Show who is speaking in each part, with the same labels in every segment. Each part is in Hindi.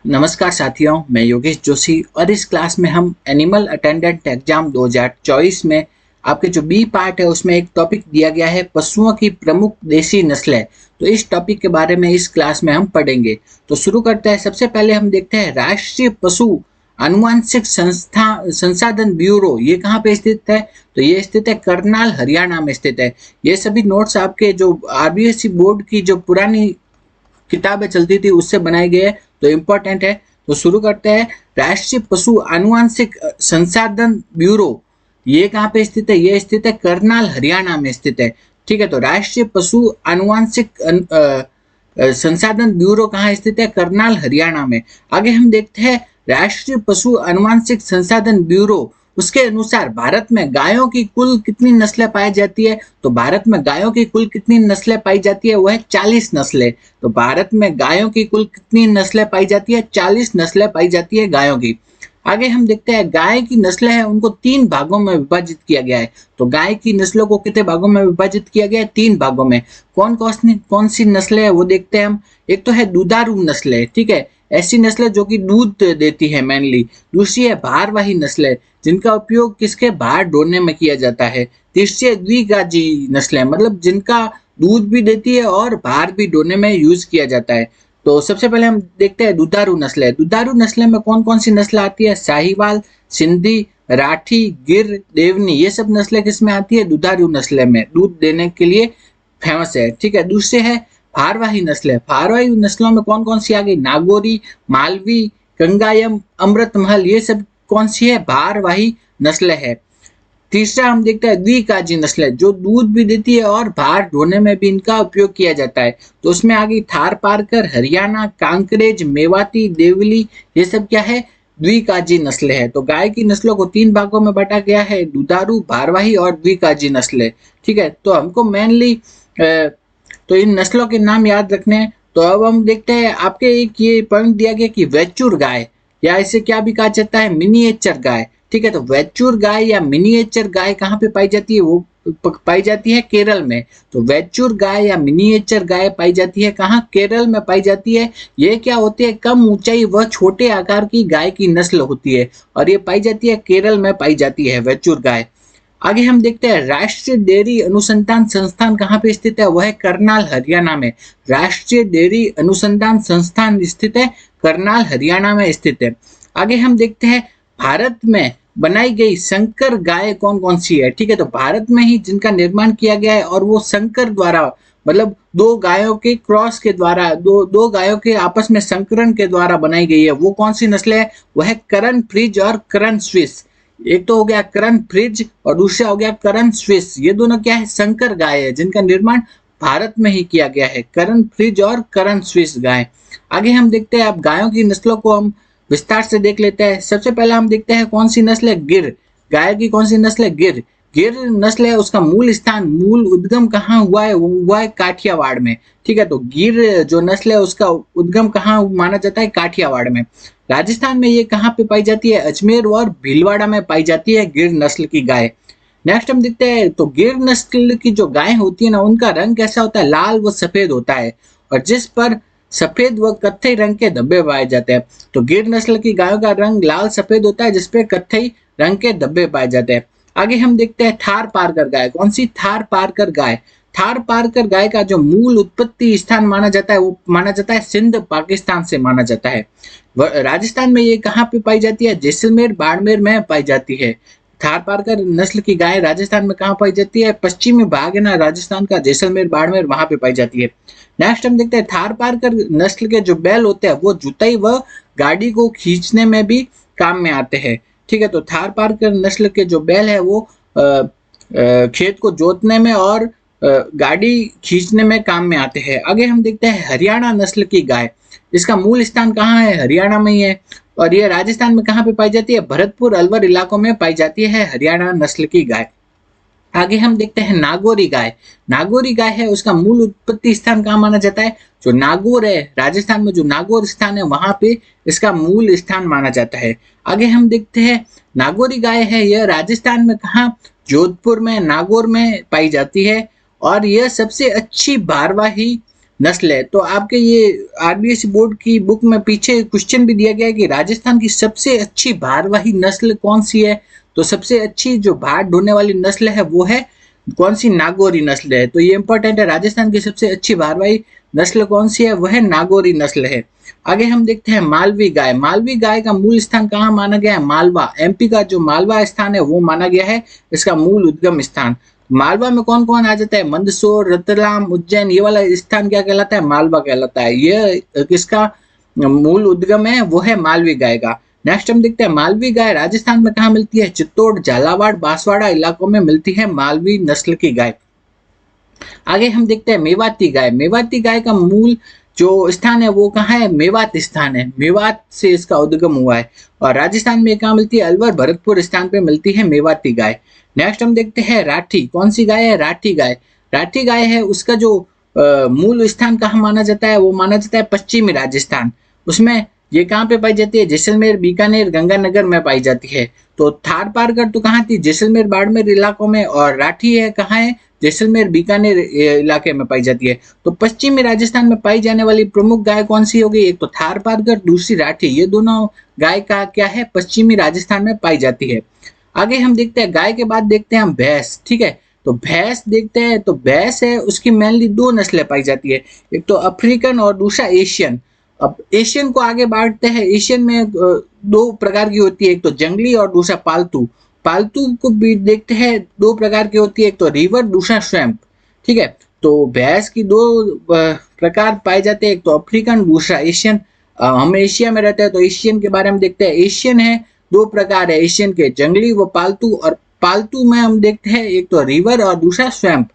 Speaker 1: नमस्कार साथियों, मैं योगेश जोशी और इस क्लास में हम एनिमल अटेंडेंट एग्जाम 2024 में आपके जो बी पार्ट है उसमें एक टॉपिक दिया गया है पशुओं की प्रमुख देसी नस्लें। तो इस टॉपिक के बारे में इस क्लास में हम पढ़ेंगे। तो शुरू करते हैं। सबसे पहले हम देखते हैं राष्ट्रीय पशु आनुवंशिक संस्था संसाधन ब्यूरो ये कहाँ पे स्थित है। तो ये स्थित है करनाल, हरियाणा में स्थित है। ये सभी नोट्स आपके जो आरबीएसई बोर्ड की जो पुरानी किताबें चलती थी उससे बनाए गए, तो इम्पोर्टेंट है। तो शुरू करते हैं। राष्ट्रीय पशु आनुवंशिक संसाधन ब्यूरो ये कहाँ पे स्थित है? ये स्थित है करनाल, हरियाणा में स्थित है। ठीक है, तो राष्ट्रीय पशु आनुवंशिक संसाधन ब्यूरो कहाँ स्थित है? करनाल, हरियाणा में। आगे हम देखते हैं राष्ट्रीय पशु आनुवंशिक संसाधन ब्यूरो उसके अनुसार भारत में गायों की कुल कितनी नस्लें पाई जाती है। तो भारत में गायों की कुल कितनी नस्लें पाई जाती है? वो है 40 नस्लें। तो भारत में गायों की कुल कितनी नस्लें पाई जाती है? 40 नस्लें पाई जाती है गायों की। आगे हम देखते हैं गाय की नस्लें हैं उनको 3 भागों में विभाजित किया गया है। तो गाय की नस्लों को कितने भागों में विभाजित किया गया है? 3 भागों में। कौन सी नस्लें है वो देखते हैं हम। एक तो है दुधारू नस्लें, ठीक है, ऐसी नस्लें जो कि दूध देती है मेनली। दूसरी है भारवाही नस्लें जिनका उपयोग किसके भार ढोने में किया जाता है। तीसरी है द्विगाजी नस्लें, मतलब जिनका दूध भी देती है और भार भी ढोने में यूज किया जाता है। तो सबसे पहले हम देखते हैं दुधारू नस्लें। दुधारू नस्लें में कौन कौन सी नस्ल आती है? साहिवाल, सिंधी, राठी, गिर, देवनी, ये सब नस्लें किसमें आती है? दुधारू नस्लें में, दूध देने के लिए फेमस है। ठीक है, दूसरे है भारवाही नस्लें। भारवाही नस्लों में कौन कौन सी आ गई? नागौरी, मालवी, कंगायम, अमृतमहल, ये सब कौन सी है? भारवाही नस्लें है। तीसरा हम देखते हैं द्विकाजी नस्लें जो दूध भी देती है और भार ढोने में भी इनका उपयोग किया जाता है। तो उसमें आ गई थार पारकर, हरियाणा, कांकरेज, मेवाती, देवली, ये सब क्या है? द्विकाजी नस्लें हैं। तो गाय की नस्लों को 3 भागों में बांटा गया है, दुधारू, भारवाही और द्विकाजी नस्लें। ठीक है, तो हमको मेनली तो इन नस्लों के नाम याद रखने हैं। तो अब हम देखते हैं आपके एक ये पॉइंट दिया गया कि वेचूर गाय या इसे क्या भी कहा जाता है? मिनिएचर गाय। ठीक है, तो वेचूर गाय या मिनिएचर गाय कहाँ पे पाई जाती है? वो पाई जाती है केरल में। तो वेचूर गाय या मिनिएचर गाय पाई जाती है कहाँ? केरल में पाई जाती है। ये क्या होती है? कम ऊंचाई व छोटे आकार की गाय की नस्ल होती है और ये पाई जाती है केरल में पाई जाती है वेचूर गाय। आगे हम देखते हैं राष्ट्रीय डेयरी अनुसंधान संस्थान कहाँ पे स्थित है? वह है करनाल, हरियाणा में। राष्ट्रीय डेयरी अनुसंधान संस्थान स्थित है करनाल, हरियाणा में स्थित है। आगे हम देखते हैं भारत में बनाई गई संकर गाय कौन कौन सी है। ठीक है, तो भारत में ही जिनका निर्माण किया गया है और वो संकर द्वारा, मतलब दो गायों के क्रॉस के द्वारा, दो गायों के आपस में संकरण के द्वारा बनाई गई है, वो कौन सी नस्ल है? वह है करण फ्रिज और करण स्विस। एक तो हो गया करण फ्रिज और दूसरा हो गया करण स्विस। ये दोनों क्या है? संकर गाय है जिनका निर्माण भारत में ही किया गया है, करण फ्रिज और करण स्विस गाय। आगे हम देखते हैं अब गायों की नस्लों को हम विस्तार से देख लेते हैं। सबसे पहले हम देखते हैं कौन सी नस्ल है? गिर गाय की। कौन सी नस्ल है? गिर। गिर नस्ल है, उसका मूल स्थान, मूल उद्गम कहाँ हुआ है? वो हुआ है काठियावाड़ में। ठीक है, तो गिर जो नस्ल है उसका उद्गम कहाँ माना जाता है? काठियावाड़ में। राजस्थान में ये कहाँ पे पाई जाती है? अजमेर और भीलवाड़ा में पाई जाती है गिर नस्ल की गाय। नेक्स्ट हम देखते हैं तो गिर नस्ल की जो गाय होती है ना, उनका रंग कैसा होता है? लाल व सफेद होता है और जिस पर सफेद व कत्थई रंग के धब्बे पाए जाते हैं। तो गिर नस्ल की गायों का रंग लाल सफेद होता है जिसपे कत्थई रंग के धब्बे पाए जाते हैं। आगे हम देखते हैं थार पारकर गाय। कौन सी? थार पारकर गाय। थार पारकर गाय का जो मूल उत्पत्ति स्थान माना जाता है वो माना जाता है सिंध, पाकिस्तान से माना जाता है। राजस्थान में ये कहाँ पे पाई जाती है? जैसलमेर, बाड़मेर में पाई जाती है। थार पारकर नस्ल की गाय राजस्थान में कहाँ पाई जाती है? पश्चिमी भाग है ना राजस्थान का, जैसलमेर, बाड़मेर, वहां पे पाई जाती है। नेक्स्ट हम देखते हैं थार पारकर नस्ल के जो बैल होते हैं वो जुताई व गाड़ी को खींचने में भी काम में आते हैं। ठीक है, तो थार पारकर नस्ल के जो बैल है वो खेत को जोतने में और गाड़ी खींचने में काम में आते हैं। आगे हम देखते हैं हरियाणा नस्ल की गाय। इसका मूल स्थान कहाँ है? हरियाणा में ही है और ये राजस्थान में कहाँ पे पाई जाती है? भरतपुर, अलवर इलाकों में पाई जाती है हरियाणा नस्ल की गाय। आगे हम देखते हैं नागौरी गाय। नागौरी गाय है, उसका मूल उत्पत्ति स्थान कहाँ माना जाता है? जो नागौर है राजस्थान में, जो नागौर स्थान है वहां पे इसका मूल स्थान माना जाता है। आगे हम देखते हैं नागौरी गाय है, यह राजस्थान में कहाँ? जोधपुर में, नागौर में पाई जाती है और यह सबसे अच्छी भारवाही नस्ल है। तो आपके ये आरबीएससी बोर्ड की बुक में पीछे क्वेश्चन भी दिया गया है कि राजस्थान की सबसे अच्छी भारवाही नस्ल कौन सी है। तो सबसे अच्छी जो भार ढोने वाली नस्ल है वो है कौन सी, नागौरी नस्ल है। तो ये इंपॉर्टेंट है, राजस्थान की सबसे अच्छी भारवाही नस्ल कौन सी है, वह नागौरी नस्ल है। आगे हम देखते हैं मालवी गाय। मालवी गाय का मूल स्थान कहाँ माना गया है, मालवा। एमपी का जो मालवा स्थान है वो माना गया है इसका मूल उद्गम स्थान। मालवा में कौन कौन आ जाता है, मंदसौर, रतलाम, उज्जैन, ये वाला स्थान क्या कहलाता है, मालवा कहलाता है। ये किसका मूल उद्गम है, वो है मालवी गाय का। नेक्स्ट हम देखते हैं मालवी गाय राजस्थान में कहाँ मिलती है, चित्तौड़, झालावाड़, बांसवाड़ा इलाकों में मिलती है मालवी नस्ल की गाय। आगे हम देखते हैं मेवाती गाय। मेवाती गाय का मूल जो स्थान है वो कहाँ है, मेवात स्थान है। मेवात से इसका उद्गम हुआ है और राजस्थान में कहाँ मिलती है, अलवर, भरतपुर स्थान पे मिलती है मेवाती गाय। नेक्स्ट हम देखते हैं राठी। कौन सी गाय है, राठी गाय। राठी गाय है उसका जो मूल स्थान कहाँ माना जाता है, वो माना जाता है पश्चिमी राजस्थान। उसमें ये कहाँ पे पाई जाती है, जैसलमेर, बीकानेर, गंगानगर में पाई जाती है। तो थार पारकर तो कहाँ थी, जैसलमेर, बाड़मेर इलाकों में, और राठी है कहाँ है, जैसलमेर, बीकानेर इलाके में पाई जाती है। तो पश्चिमी राजस्थान में पाई जाने वाली प्रमुख गाय कौन सी होगी, एक तो थार पारकर, दूसरी राठी। ये दोनों गाय का क्या है, पश्चिमी राजस्थान में पाई जाती है। आगे हम देखते हैं गाय के बाद देखते हैं हम भैंस। ठीक है, तो भैंस देखते हैं। तो भैंस है उसकी मेनली दो नस्लें पाई जाती है, एक तो अफ्रीकन और दूसरा एशियन। अब एशियन को आगे बांटते हैं। एशियन में दो प्रकार की होती है, एक तो जंगली और दूसरा पालतू। पालतू को भी देखते हैं, दो प्रकार की होती है, एक तो रिवर, दूसरा स्वैम्प। ठीक है, तो भैंस की दो प्रकार पाए जाते हैं, एक तो अफ्रीकन, दूसरा एशियन। हम एशिया में रहते हैं तो एशियन के बारे में देखते हैं। एशियन है, दो प्रकार है एशियन के, जंगली व पालतू। और पालतू में हम देखते हैं एक तो रिवर और दूसरा स्वैम्प।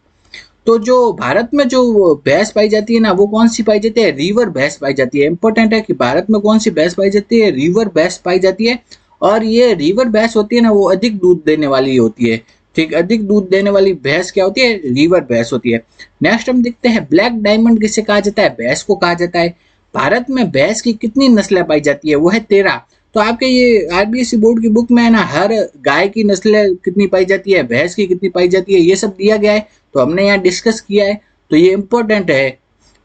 Speaker 1: तो जो भारत में जो भैंस पाई जाती है ना, वो कौन सी पाई जाती है, रिवर भैंस पाई जाती है। इंपॉर्टेंट है कि भारत में कौन सी भैंस पाई जाती है, रिवर भैंस पाई जाती है। और ये रिवर भैंस होती है ना, वो अधिक दूध देने वाली होती है। ठीक, अधिक दूध देने वाली भैंस क्या होती है, रिवर भैंस होती है। नेक्स्ट हम देखते हैं ब्लैक डायमंड किसे कहा जाता है, भैंस को कहा जाता है। भारत में भैंस की कितनी नस्लें पाई जाती है, वो है 13। तो आपके ये आरबीएससी बोर्ड की बुक में है ना, हर गाय की नस्लें कितनी पाई जाती है, भैंस की कितनी पाई जाती है, ये सब दिया गया है। तो हमने यहाँ डिस्कस किया है। तो ये इंपॉर्टेंट है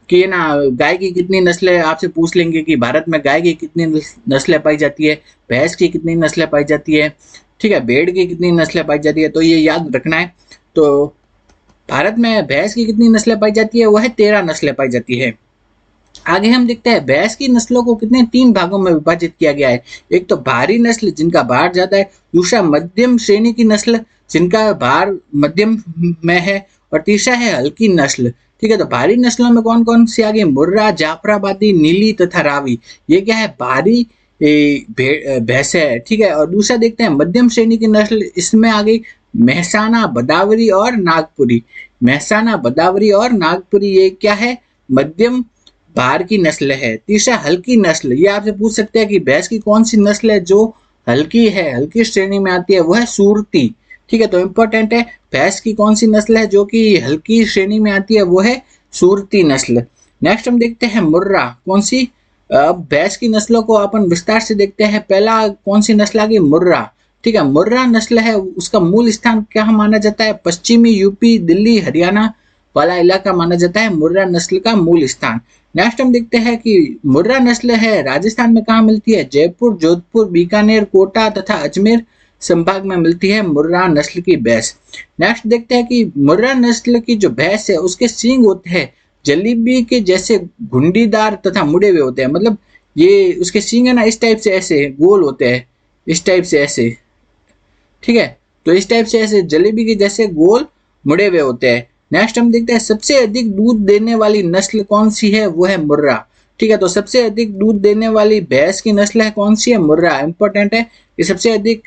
Speaker 1: कि ये ना, गाय की कितनी नस्लें आपसे पूछ लेंगे कि भारत में गाय की कितनी नस्लें पाई जाती है, भैंस की कितनी नस्लें पाई जाती है, ठीक है, भेड़ की कितनी नस्लें पाई जाती है। तो ये याद रखना है। तो भारत में भैंस की कितनी नस्लें पाई जाती है, वह है 13 नस्लें पाई जाती है। आगे हम देखते हैं भैंस की नस्लों को कितने तीन भागों में विभाजित किया गया है। एक तो भारी नस्ल जिनका भार ज्यादा है, दूसरा मध्यम श्रेणी की नस्ल जिनका भार मध्यम में है, और तीसरा है हल्की नस्ल। ठीक है, तो भारी नस्लों में कौन कौन सी आ गई, मुर्रा, जाफराबादी, नीली तथा रावी। ये क्या है, भारी भैंस है। ठीक है, और दूसरा देखते हैं मध्यम श्रेणी की नस्ल, इसमें आ गई महसाना, बदावरी और नागपुरी। महसाना, बदावरी और नागपुरी, ये क्या है, मध्यम भार की नस्ल है। तीसरा हल्की नस्ल, ये आपसे पूछ सकते हैं कि भैंस की कौन सी नस्ल है जो हल्की है, हल्की श्रेणी में आती है, वो है सूरती। ठीक है, तो इंपॉर्टेंट है, भैंस की कौन सी नस्ल है जो कि हल्की श्रेणी में आती है, वो है सूरती नस्ल। नेक्स्ट हम देखते हैं मुर्रा। कौन सी, अब भैंस की नस्लों को अपन विस्तार से देखते हैं। पहला कौन सी नस्ल आ गई, मुर्रा। ठीक है, मुर्रा नस्ल है, उसका मूल स्थान क्या माना जाता है, पश्चिमी यूपी, दिल्ली, हरियाणा वाला इलाका माना जाता है मुर्रा नस्ल का मूल स्थान। नेक्स्ट हम देखते हैं कि मुर्रा नस्ल है राजस्थान में कहाँ मिलती है, जयपुर, जोधपुर, बीकानेर, कोटा तथा अजमेर संभाग में मिलती है मुर्रा नस्ल की भैंस। नेक्स्ट देखते हैं कि मुर्रा नस्ल की जो भैंस है उसके सींग होते हैं जलेबी के जैसे घुंडीदार तथा मुड़े हुए होते हैं। मतलब ये उसके सींग है ना, इस टाइप से ऐसे गोल होते हैं, इस टाइप से ऐसे। ठीक है, तो इस टाइप से ऐसे जलेबी के जैसे गोल मुड़े हुए होते हैं। नेक्स्ट हम देखते हैं सबसे अधिक दूध देने वाली नस्ल कौन सी है, वो है मुर्रा। ठीक है, तो सबसे अधिक दूध देने वाली भैंस की नस्ल है कौन सी है, मुर्रा। इंपॉर्टेंट है, ये सबसे अधिक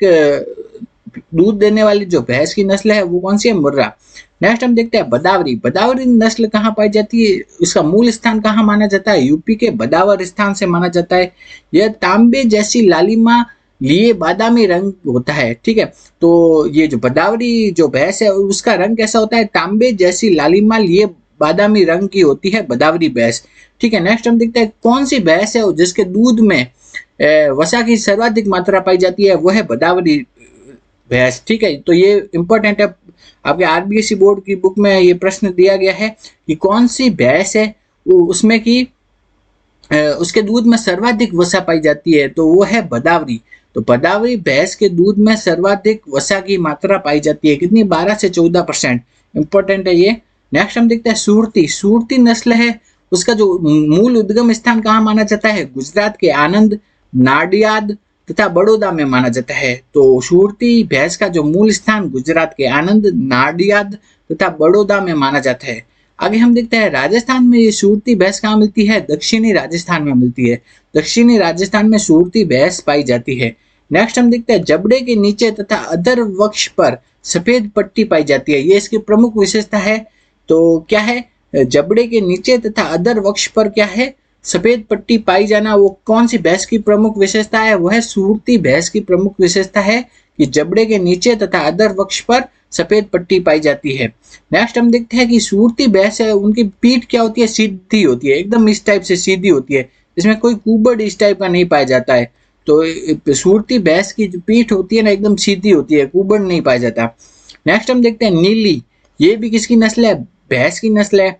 Speaker 1: दूध देने वाली जो भैंस की नस्ल है वो कौन सी है, मुर्रा। नेक्स्ट हम देखते हैं बदावरी। बदावरी नस्ल कहाँ पाई जाती है, इसका मूल स्थान कहाँ माना जाता है, यूपी के बदावर स्थान से माना जाता है। यह तांबे जैसी लालिमा लिए बादामी रंग होता है। ठीक है, तो ये जो बदावरी जो भैंस है उसका रंग कैसा होता है, तांबे जैसी लालिमा लिए बादामी रंग की होती है बदावरी भैंस। ठीक है, नेक्स्ट हम देखते हैं कौन सी भैंस है जिसके दूध में वसा की सर्वाधिक मात्रा पाई जाती है, वो है बदावरी भैंस। ठीक है, तो ये इंपॉर्टेंट है, आपके आरबीएससी बोर्ड की बुक में ये प्रश्न दिया गया है कि कौन सी भैंस है उसमें की उसके दूध में सर्वाधिक वसा पाई जाती है, तो वो है भदावरी। तो भदावरी भैंस के दूध में सर्वाधिक वसा की मात्रा पाई जाती है, कितनी? 12 से 14%। इंपॉर्टेंट है ये। नेक्स्ट हम देखते हैं सुरती। सुरती नस्ल है, उसका जो मूल उद्गम स्थान कहाँ माना जाता है? गुजरात के आनंद, नाडियाद तथा बड़ौदा में माना जाता है। तो सुरती भैंस का जो मूल स्थान गुजरात के आनंद, नाडियाद तथा बड़ौदा में माना जाता है। आगे हम देखते हैं राजस्थान में ये सुरती भैंस कहाँ मिलती है? दक्षिणी राजस्थान में मिलती है। दक्षिणी राजस्थान में सुरती भैंस पाई जाती है। नेक्स्ट हम देखते हैं जबड़े के नीचे तथा अधर वक्ष पर सफेद पट्टी पाई जाती है, ये इसकी प्रमुख विशेषता है। तो क्या है? जबड़े के नीचे तथा अधर वक्ष पर क्या है? सफेद पट्टी पाई जाना। वो कौन सी भैंस की प्रमुख विशेषता है? वह सुरती भैंस की प्रमुख विशेषता है कि जबड़े के नीचे तथा अधर वक्ष पर सफेद पट्टी पाई जाती है। नेक्स्ट हम देखते हैं कि सुरती भैंस है, उनकी पीठ क्या होती है? सीधी होती है, एकदम इस टाइप से सीधी होती है, इसमें कोई कुबड़ इस टाइप का नहीं पाया जाता है। तो सुरती भैंस की जो पीठ होती है ना, एकदम सीधी होती है, कुबड़ नहीं पाया जाता। नेक्स्ट हम देखते हैं नीली। ये भी किसकी नस्ल है? भैंस की नस्ल है।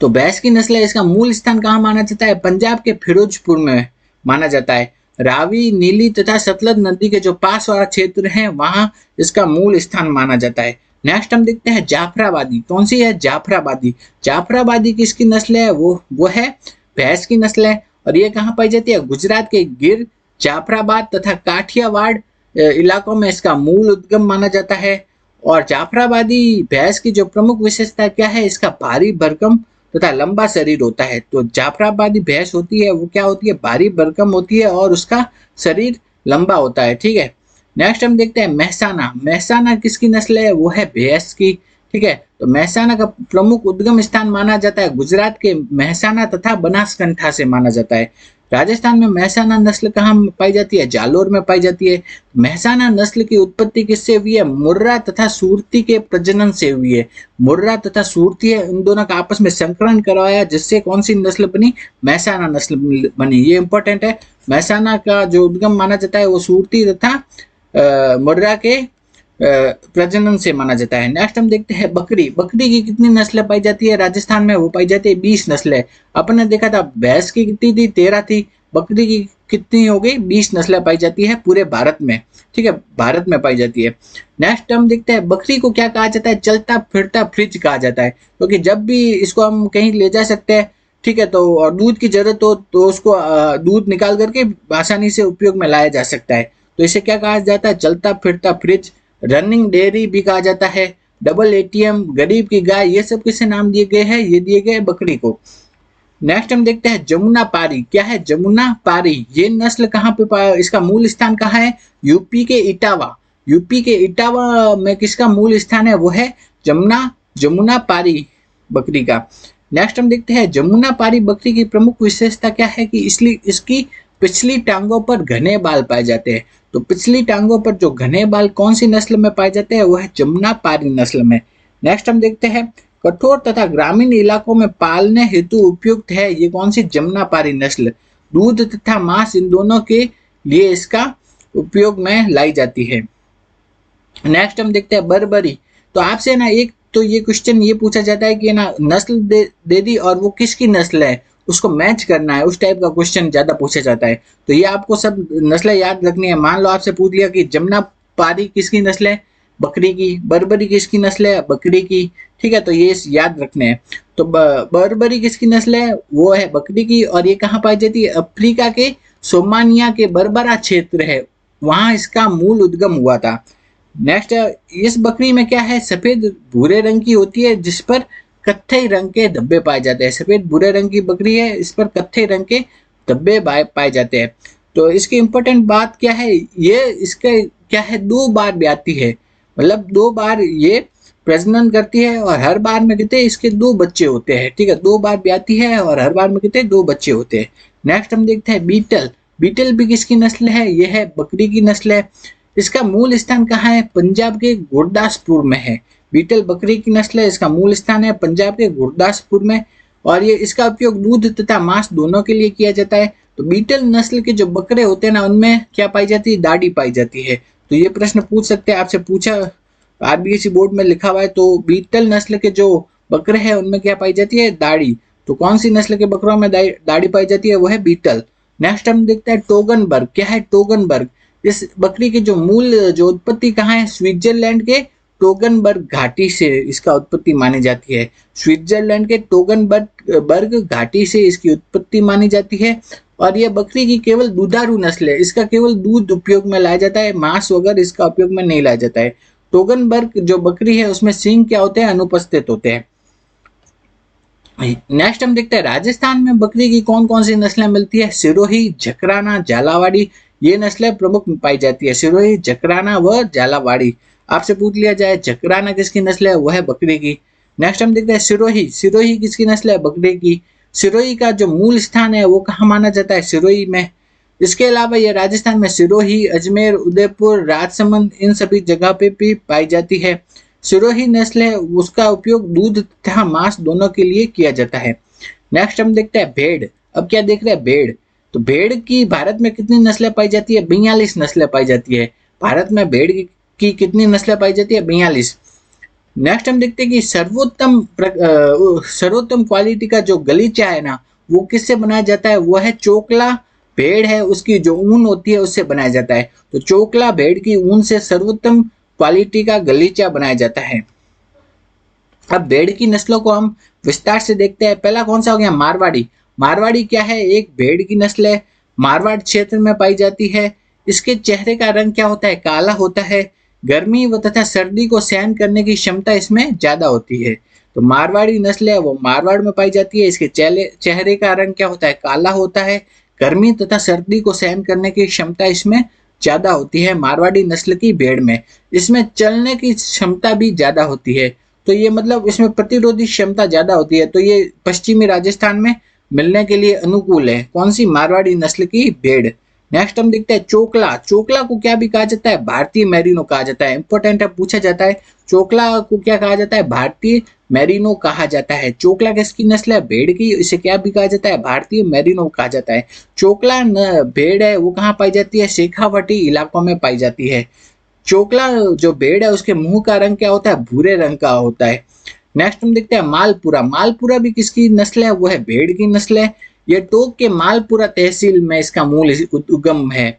Speaker 1: तो भैंस की नस्ल है, इसका मूल स्थान कहाँ माना जाता है? पंजाब के फिरोजपुर में माना जाता है। रावी, नीली तथा सतलज नदी के जो पास वाला क्षेत्र है, वहां इसका मूल स्थान माना जाता है। नेक्स्ट हम देखते हैं जाफराबादी। कौन सी है? जाफराबादी। जाफराबादी किसकी नस्ल है? वो है भैंस की नस्ल है। और ये कहाँ पाई जाती है? गुजरात के गिर, जाफराबाद तथा काठियावाड़ इलाकों में इसका मूल उद्गम माना जाता है। और जाफराबादी भैंस की जो प्रमुख विशेषता क्या है? इसका भारी भरकम तथा लंबा शरीर होता है। तो जाफराबादी भैंस होती है, वो क्या होती है? भारी भरकम होती है और उसका शरीर लंबा होता है। ठीक है। नेक्स्ट हम देखते हैं महसाना। महसाना किसकी नस्ल है? वो है भैंस की। ठीक है। तो महसाना का प्रमुख उद्गम स्थान माना जाता है गुजरात के महसाना तथा बनासकांठा से माना जाता है। राजस्थान में महसाना नस्ल कहाँ पाई जाती है? जालोर में पाई जाती है। महसाना नस्ल की उत्पत्ति किससे हुई है? मुर्रा तथा सुरती के प्रजनन से हुई है। मुर्रा तथा सुरती है, इन दोनों का आपस में संकरण करवाया, जिससे कौन सी नस्ल बनी? महसाना नस्ल बनी। ये इंपॉर्टेंट है। महसाना का जो उद्गम माना जाता है वो सुरती तथा मुर्रा के प्रजनन से माना जाता है। नेक्स्ट हम देखते हैं बकरी। बकरी की कितनी नस्लें पाई जाती है राजस्थान में? वो पाई जाती है 20 नस्लें। अपन ने देखा था भैंस की कितनी थी? 13 थी। बकरी की कितनी हो गई? 20 नस्लें पाई जाती है पूरे भारत में। ठीक है, भारत में पाई जाती है। नेक्स्ट हम देखते हैं बकरी को क्या कहा जाता है? चलता फिरता फ्रिज कहा जाता है, क्योंकि जब भी इसको हम कहीं ले जा सकते हैं, ठीक है, तो और दूध की जरूरत हो तो उसको दूध निकाल करके आसानी से उपयोग में लाया जा सकता है। तो इसे क्या कहा जाता है? चलता फिरता फ्रिज। रनिंग डेयरी भी कहा जाता है। डबल एटीएम, गरीब की गाय, ये सब किसे नाम दिए गए हैं? ये दिए गए बकरी को। नेक्स्ट हम देखते हैं जमुना पारी। क्या है? जमुना पारी। ये नस्ल कहाँ पे इसका मूल स्थान कहाँ है? यूपी के इटावा। यूपी के इटावा में किसका मूल स्थान है? वो है जमुना पारी बकरी का। नेक्स्ट हम देखते हैं जमुना पारी बकरी की प्रमुख विशेषता क्या है कि इसकी पिछली टांगों पर घने बाल पाए जाते हैं। तो पिछली टांगों पर जो घने बाल कौन सी नस्ल में पाए जाते हैं? वो है जमुना पारी नस्ल में। नेक्स्ट हम देखते हैं कठोर तथा ग्रामीण इलाकों में पालने हेतु उपयुक्त है, ये कौन सी? जमुना पारी नस्ल। दूध तथा मांस इन दोनों के लिए इसका उपयोग में लाई जाती है। नेक्स्ट हम देखते हैं बर्बरी। तो आपसे ना एक तो ये क्वेश्चन ये पूछा जाता है कि ना नस्ल दे दी और वो किसकी नस्ल है, उसको मैच करना है, उस टाइप का क्वेश्चन ज्यादा पूछा जाता है। तो ये आपको सब नस्लें याद रखनी है। मान लो आपसे पूछ लिया कि जमुना पारी किसकी नस्ल है? बकरी की। बर्बरी किसकी नस्ल है? बकरी की। ठीक है, तो ये याद रखने हैं। तो बर्बरी किसकी नस्ल है? वो है बकरी की। और ये कहाँ पाई जाती है? अफ्रीका के सोमानिया के बर्बरा क्षेत्र है, वहां इसका मूल उद्गम हुआ था। नेक्स्ट, इस बकरी में क्या है? सफेद भूरे रंग की होती है, जिस पर कत्थई रंग के धब्बे पाए जाते हैं। सफेद भूरे रंग की बकरी है, इस पर कत्थई रंग के धब्बे पाए जाते हैं। तो इसकी इंपॉर्टेंट बात क्या है? ये इसके क्या है? 2 बार ब्याती है, मतलब 2 बार ये प्रजनन करती है और हर बार में कितने इसके 2 बच्चे होते हैं। ठीक है, 2 बार ब्याती है और हर बार में कितने 2 बच्चे होते हैं। नेक्स्ट हम देखते हैं बीटल। बीटल भी किसकी नस्ल है? ये है बकरी की नस्ल है। इसका मूल स्थान कहाँ है? पंजाब के गुरदासपुर में है। बीटल बकरी की नस्ल है, इसका मूल स्थान है पंजाब के गुरदासपुर में। और ये इसका उपयोग दूध तथा मांस दोनों के लिए किया जाता है। तो बीटल नस्ल के जो बकरे होते हैं ना, उनमें क्या पाई जाती है? दाढ़ी पाई जाती है। तो ये प्रश्न पूछ सकते हैं, आपसे पूछा आरबीएससी बोर्ड में लिखा हुआ है। तो बीटल नस्ल के जो बकरे हैं उनमें क्या पाई जाती है? दाढ़ी। तो कौन सी नस्ल के बकरों में दाढ़ी पाई जाती है, वो है बीटल। नेक्स्ट हम देखते हैं टोगनबर्ग। क्या है टोगनबर्ग? इस बकरी की जो मूल जो उत्पत्ति कहाँ है, स्विट्जरलैंड के टोगनबर्ग घाटी से इसका उत्पत्ति मानी जाती है। स्विट्जरलैंड के टोगनबर्ग घाटी से इसकी उत्पत्ति मानी जाती है और यह बकरी की केवल दुधारू नस्ल है। इसका केवल दूध उपयोग में लाया जाता है, मांस वगैरह इसका उपयोग में नहीं लाया जाता है। टोगनबर्ग जो बकरी है उसमें सींग क्या होते हैं, अनुपस्थित होते हैं। नेक्स्ट हम देखते हैं राजस्थान में बकरी की कौन कौन सी नस्लें मिलती है। सिरोही, जकराना, झालावाड़ी, ये नस्लें प्रमुख पाई जाती है। सिरोही, जकराना व झालावाड़ी। आपसे पूछ लिया जाए जकराना किसकी नस्ल है, वह है बकरी की। नेक्स्ट हम देखते हैं सिरोही। सिरोही किसकी नस्ल है, बकरी की। सिरोही का जो मूल स्थान है वो कहाँ माना जाता है, सिरोही में। इसके अलावा ये राजस्थान में सिरोही, अजमेर, उदयपुर, राजसमंद, इन सभी जगह पे भी पाई जाती है। सिरोही नस्ल है उसका उपयोग दूध तथा मांस दोनों के लिए किया जाता है। नेक्स्ट हम देखते हैं भेड़। अब क्या देख रहे हैं, भेड़। तो भेड़ की भारत में कितनी नस्लें पाई जाती है, 42 नस्लें पाई जाती है। भारत में भेड़ की कितनी नस्लें पाई जाती है, 42। नेक्स्ट हम देखते हैं कि सर्वोत्तम क्वालिटी का जो गलीचा है ना, वो किससे बनाया जाता है, वो है चोकला भेड़ है, उसकी जो ऊन होती है उससे बनाया जाता है। तो चोकला भेड़ की ऊन से सर्वोत्तम क्वालिटी का गलीचा बनाया जाता है। अब भेड़ की नस्लों को हम विस्तार से देखते हैं। पहला कौन सा हो गया, मारवाड़ी। मारवाड़ी क्या है, एक भेड़ की नस्ल है, मारवाड़ क्षेत्र में पाई जाती है। इसके चेहरे का रंग क्या होता है, काला होता है। गर्मी व तथा सर्दी को सहन करने की क्षमता इसमें ज्यादा होती है। तो मारवाड़ी नस्ल है वो मारवाड़ में पाई जाती है। इसके चेहरे का रंग क्या होता है, काला होता है। गर्मी तथा सर्दी को सहन करने की क्षमता इसमें ज्यादा होती है मारवाड़ी नस्ल की भेड़ में। इसमें चलने की क्षमता भी ज्यादा होती है। तो ये मतलब इसमें प्रतिरोधी क्षमता ज्यादा होती है। तो ये पश्चिमी राजस्थान में मिलने के लिए अनुकूल है। कौन सी, मारवाड़ी नस्ल की भेड़। नेक्स्ट हम देखते हैं चोकला। चोकला को क्या भी कहा जाता है, भारतीय मेरिनो कहा जाता है। इंपॉर्टेंट है, पूछा जाता है। चोकला को क्या कहा जाता है, भारतीय मेरिनो कहा जाता है। चोकला किसकी नस्ल है, भेड़ की। इसे क्या भी कहा जाता है, भारतीय मेरिनो कहा जाता है। चोकला भेड़ है वो कहाँ पाई जाती है, शेखावटी इलाकों में पाई जाती है। चोकला जो भेड़ है उसके मुंह का रंग क्या होता है, भूरे रंग का होता है। नेक्स्ट हम देखते हैं मालपुरा। मालपुरा भी किसकी नस्ल है, वो है भेड़ की नस्ल है। ये टोंक के मालपुरा तहसील में इसका मूल उद्गम है।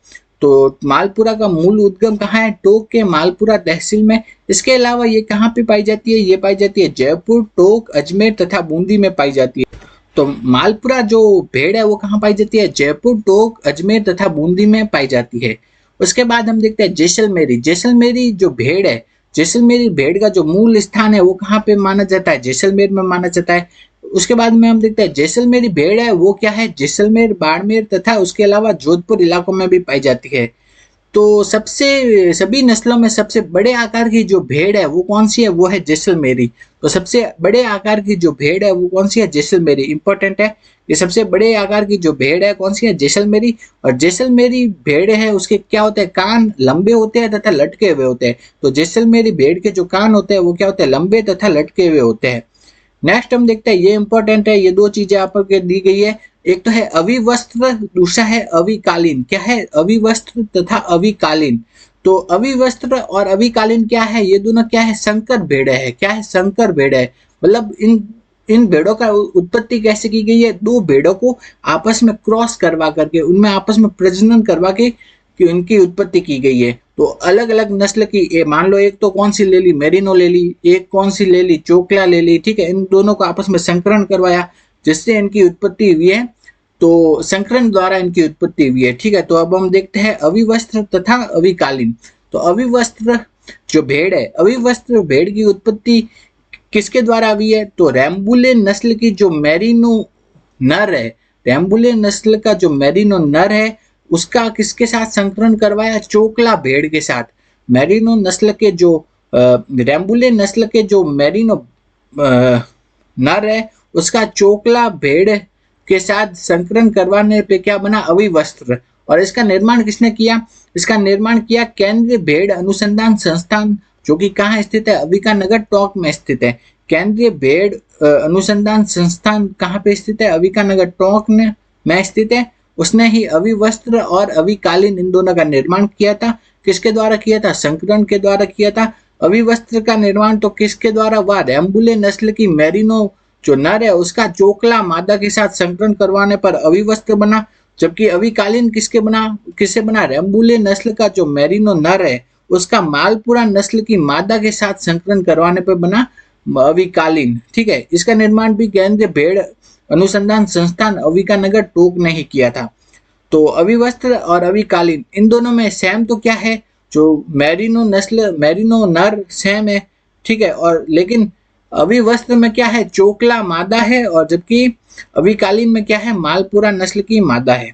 Speaker 1: तो मालपुरा का मूल उद्गम कहाँ है, टोंक के मालपुरा तहसील में। इसके अलावा ये कहाँ पे पाई जाती है, ये पाई जाती है जयपुर, टोंक, अजमेर तथा बूंदी में पाई जाती है। तो मालपुरा जो भेड़ है वो कहाँ पाई जाती है, जयपुर, टोंक, अजमेर तथा बूंदी में पाई जाती है। उसके बाद हम देखते हैं जैसलमेरी। जैसलमेरी जो भेड़ है, जैसलमेरी भेड़ का जो मूल स्थान है वो कहाँ पे माना जाता है, जैसलमेर में माना जाता है। उसके बाद में हम देखते हैं जैसलमेरी भेड़ है वो क्या है, जैसलमेर, बाड़मेर तथा उसके अलावा जोधपुर इलाकों में भी पाई जाती है। तो सबसे सभी नस्लों में सबसे बड़े आकार की जो भेड़ है वो कौन सी है, वो है जैसलमेरी। तो सबसे बड़े आकार की जो भेड़ है वो कौन सी है, जैसलमेरी। इंपॉर्टेंट है, ये सबसे बड़े आकार की जो भेड़ है कौन सी है, जैसलमेरी। और जैसलमेरी भेड़ है उसके क्या होते हैं, कान लंबे होते हैं तथा लटके हुए होते हैं। तो जैसलमेरी भेड़ के जो कान होते हैं वो क्या होते हैं, लंबे तथा लटके हुए होते हैं। नेक्स्ट हम देखते हैं, ये इंपॉर्टेंट है, ये दो चीजें आपको दी गई है। एक तो है अविवस्त्र, दूसरा है अविकालीन। क्या है, अविवस्त्र तथा अविकालीन। तो अविवस्त्र और अविकालीन क्या है, ये दोनों क्या है, संकर भेड़ है। क्या है, संकर भेड़ है। मतलब इन भेड़ों का उत्पत्ति कैसे की गई है, दो भेड़ों को आपस में क्रॉस करवा करके उनमें आपस में प्रजनन करवा के कि उनकी उत्पत्ति की गई है। तो अलग अलग नस्ल की, मान लो एक तो कौन सी ले ली, मेरिनो ले ली, एक कौन सी ले ली, चोकला ले ली। ठीक है, इन दोनों को आपस में संकरण करवाया जिससे इनकी उत्पत्ति हुई है। तो संकरण द्वारा इनकी उत्पत्ति हुई है। ठीक है, तो अब हम देखते हैं अविवस्त्र तथा अविकालीन। तो अविवस्त्र जो भेड़ है, अविवस्त्र भेड़ की उत्पत्ति किसके द्वारा हुई है, तो रैम्बुले नस्ल की जो मेरिनो नर है, रैम्बुले नस्ल का जो मेरिनो नर है उसका किसके साथ संकरण करवाया, चोकला भेड़ के साथ। मेरिनो नस्ल के जो रैम्बुले नस्ल के जो मेरिनो नर है उसका चोकला भेड़ के साथ संकरण करवाने पे क्या बना, अविवस्त्र। और इसका निर्माण किसने किया, इसका निर्माण किया केंद्रीय भेड़ अनुसंधान संस्थान, जो कि कहाँ स्थित है, अविकानगर, टोंक में स्थित है। केंद्रीय भेड़ अनुसंधान संस्थान कहाँ पे स्थित है, अविकानगर, टोंक में स्थित है। उसने ही अविवस्त्र और अविकालीन इन दोनों का निर्माण किया था। किसके द्वारा किया था, संकरण के द्वारा किया था। अविवस्त्र का निर्माण तो किसके द्वारा हुआ, रैम्बुले नस्ल की मेरिनो जो नर है उसका चोकला मादा के साथ संकरण करवाने पर अविवस्त्र बना, जबकि अविकालीन किससे बना, रेम्बुले नस्ल का जो मेरिनो नर है उसका मालपुरा नस्ल की मादा के साथ संकरण करवाने पर बना अविकालीन। ठीक है, इसका निर्माण भी केंद्रीय भेड़ अनुसंधान संस्थान अविकानगर टोंक ने ही किया था। तो अविवस्त्र और अविकालीन इन दोनों में सेम तो क्या है, जो मेरिनो नर सेम है। ठीक है, और लेकिन अविवस्त्र में क्या है, चोकला मादा है, और जबकि अविकालीन में क्या है, मालपुरा नस्ल की मादा है।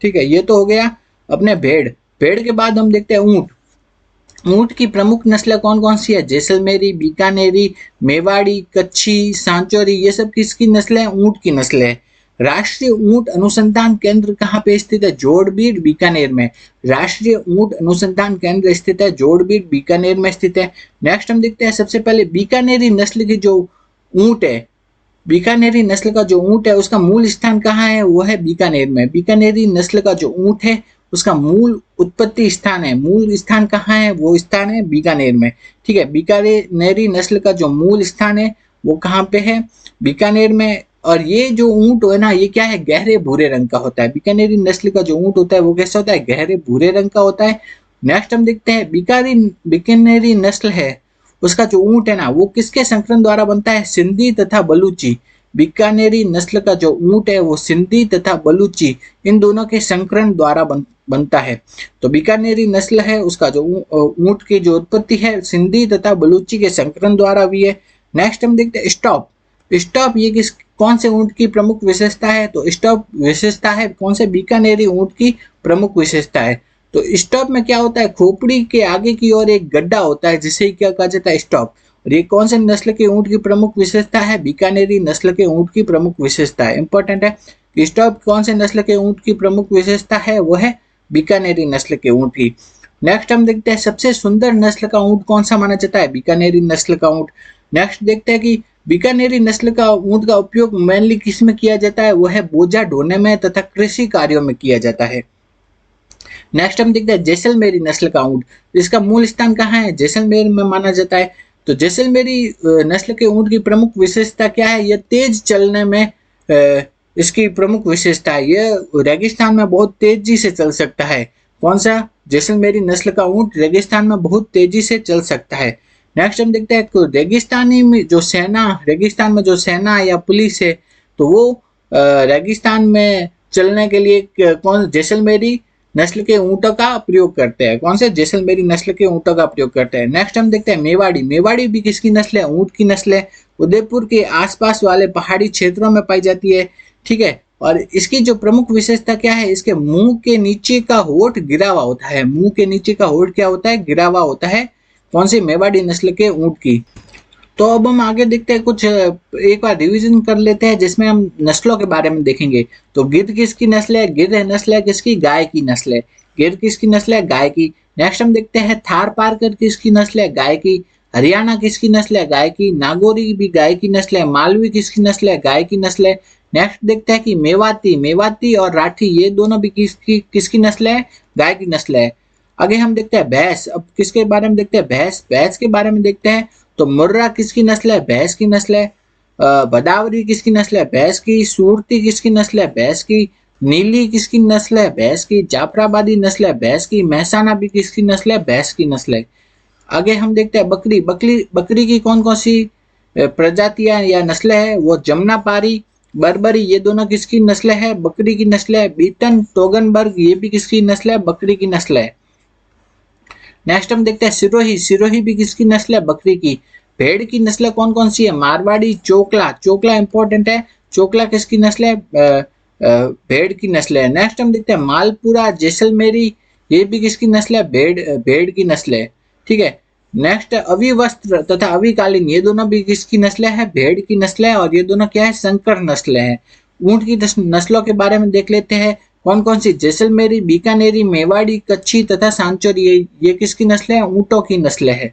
Speaker 1: ठीक है, ये तो हो गया अपने भेड़। भेड़ के बाद हम देखते हैं ऊंट। ऊंट की प्रमुख नस्लें कौन कौन सी है, जैसलमेरी, बीकानेरी, मेवाड़ी, कच्छी, सांचौरी, ये सब किसकी नस्लें हैं, ऊंट की नस्लें हैं। राष्ट्रीय ऊंट अनुसंधान केंद्र कहाँ पे स्थित है, जोड़बीड़ बीकानेर में। राष्ट्रीय ऊंट अनुसंधान केंद्र स्थित है जोड़बीड़ बीकानेर में स्थित है। नेक्स्ट हम देखते हैं सबसे पहले बीकानेरी नस्ल की जो ऊंट है, बीकानेरी नस्ल का जो ऊंट है उसका मूल स्थान कहाँ है, वो है बीकानेर में। बीकानेरी नस्ल का जो ऊंट है उसका मूल उत्पत्ति स्थान है, मूल स्थान कहाँ है, वो स्थान है बीकानेर में। ठीक है, बीकानेरी नस्ल का जो मूल स्थान है वो कहाँ पे है, बीकानेर में। और ये जो ऊंट है ना, ये क्या है, गहरे भूरे रंग का होता है। बीकानेरी नस्ल का जो ऊंट होता है वो कैसा होता है, गहरे भूरे रंग का होता है। नेक्स्ट हम देखते हैं बीकानेरी नस्ल है उसका जो ऊंट है ना वो किसके संकरण द्वारा बनता है, सिंधी तथा बलूची। बीकानेरी नस्ल का जो ऊंट है वो सिंधी तथा बलूची इन दोनों के संकरण द्वारा बनता है। तो बीकानेरी नस्ल है उसका जो ऊंट की जो उत्पत्ति है सिंधी तथा बलूची के संकरण द्वारा हुई है। नेक्स्ट हम देखते हैं स्टॉप। स्टॉप ये कौन से ऊंट की प्रमुख विशेषता है, तो स्टॉप विशेषता है कौन से, बीकानेरी ऊंट की प्रमुख विशेषता है। तो स्टॉप में क्या होता है, खोपड़ी के आगे की ओर एक गड्ढा होता है जिसे क्या कहा जाता है, स्टॉप। और ये कौन से नस्ल के ऊंट की प्रमुख विशेषता है, बीकानेरी नस्ल के ऊंट की प्रमुख विशेषता है। इंपॉर्टेंट है कि स्टॉप कौन से नस्ल के ऊंट की प्रमुख विशेषता है, वो है बीकानेरी नस्ल के ऊंट की। नेक्स्ट हम देखते हैं सबसे सुंदर नस्ल का ऊंट कौन सा माना जाता है, बीकानेरी नस्ल का ऊंट। नेक्स्ट देखते हैं कि बीकानेरी नस्ल का ऊंट का उपयोग मेनली किस में किया जाता है, वो है बोझा ढोने में तथा कृषि कार्यों में किया जाता है। नेक्स्ट हम देखते हैं जैसलमेरी नस्ल का ऊंट, इसका मूल स्थान कहाँ है, जैसलमेर में माना जाता है। तो जैसलमेरी नस्ल के ऊंट की प्रमुख विशेषता क्या है, यह तेज चलने में इसकी प्रमुख विशेषता है, यह रेगिस्तान में बहुत तेजी से चल सकता है। कौन सा, जैसलमेरी नस्ल का ऊंट रेगिस्तान में बहुत तेजी से चल सकता है। नेक्स्ट हम देखते हैं रेगिस्तान में जो सेना या पुलिस है तो वो रेगिस्तान में चलने के लिए कौन, जैसलमेरी नस्ल के ऊंटों का प्रयोग करते हैं। कौन से, जैसलमेरी नस्ल के ऊंटों का प्रयोग करते हैं। नेक्स्ट हम देखते हैं मेवाड़ी। मेवाड़ी भी किसकी नस्ल है, ऊंट की नस्ल है। उदयपुर के आसपास वाले पहाड़ी क्षेत्रों में पाई जाती है। ठीक है, और इसकी जो प्रमुख विशेषता क्या है, इसके मुंह के नीचे का होठ गिरा हुआ होता है। मुंह के नीचे का होठ क्या होता है, गिरा हुआ होता है। कौन सी, मेवाड़ी नस्ल के ऊंट की। तो अब हम आगे देखते हैं कुछ, एक बार रिवीजन कर लेते हैं जिसमें हम नस्लों के बारे में देखेंगे। तो गिद्ध किसकी नस्ल है, गिद्ध नस्ल है किसकी, गाय की नस्ल है। गिद्ध किसकी नस्ल है, गाय की। नेक्स्ट हम देखते हैं थार पारकर किसकी नस्ल है, गाय की। हरियाणा किसकी नस्ल है, गाय की। नागौरी भी गाय की नस्ल है। मालवी किसकी नस्ल है, गाय की नस्ल है। नेक्स्ट देखते हैं कि मेवाती और राठी ये दोनों भी किसकी नस्ल है, गाय की नस्ल है। आगे हम देखते हैं भैंस। अब किसके बारे में देखते हैं, भैंस के बारे में देखते हैं। तो मुर्रा किसकी नस्ल है, भैंस की नस्ल है। बदावरी किसकी नस्ल है, भैंस की। सूरती किसकी नस्ल है, भैंस की। नीली किसकी नस्ल है, भैंस की। जाफराबादी नस्ल है, भैंस की। महसाना भी किसकी नस्ल है, भैंस की नस्ल है। आगे हम देखते हैं बकरी की कौन कौन सी प्रजातियां या नस्ल है, वो जमुनापारी, बर्बरी ये दोनों किसकी नस्ल है, बकरी की नस्ल है। बीटन टोगनबर्ग ये भी किसकी नस्ल है, बकरी की नस्ल है। नेक्स्ट हम देखते हैं सिरोही भी किसकी नस्ल है, बकरी की। भेड़ की नस्ल कौन कौन सी है, मारवाड़ी, चोकला इंपॉर्टेंट है। चोकला किसकी नस्ल है, भेड़ की नस्ल है। नेक्स्ट हम देखते हैं मालपुरा, जैसलमेरी ये भी किसकी नस्ल है, भेड़ की नस्ल है। ठीक है, नेक्स्ट अविवस्त्र तथा अविकालीन ये दोनों भी किसकी नस्ल है, भेड़ की नस्ल है। और ये दोनों क्या है, संकर नस्ल है। ऊंट की नस्लों के बारे में देख लेते हैं। कौन कौन सी, जैसलमेरी, बीकानेरी, मेवाड़ी, कच्छी तथा सांचौर ये किसकी नस्ल है, ऊंटों की नस्ल है।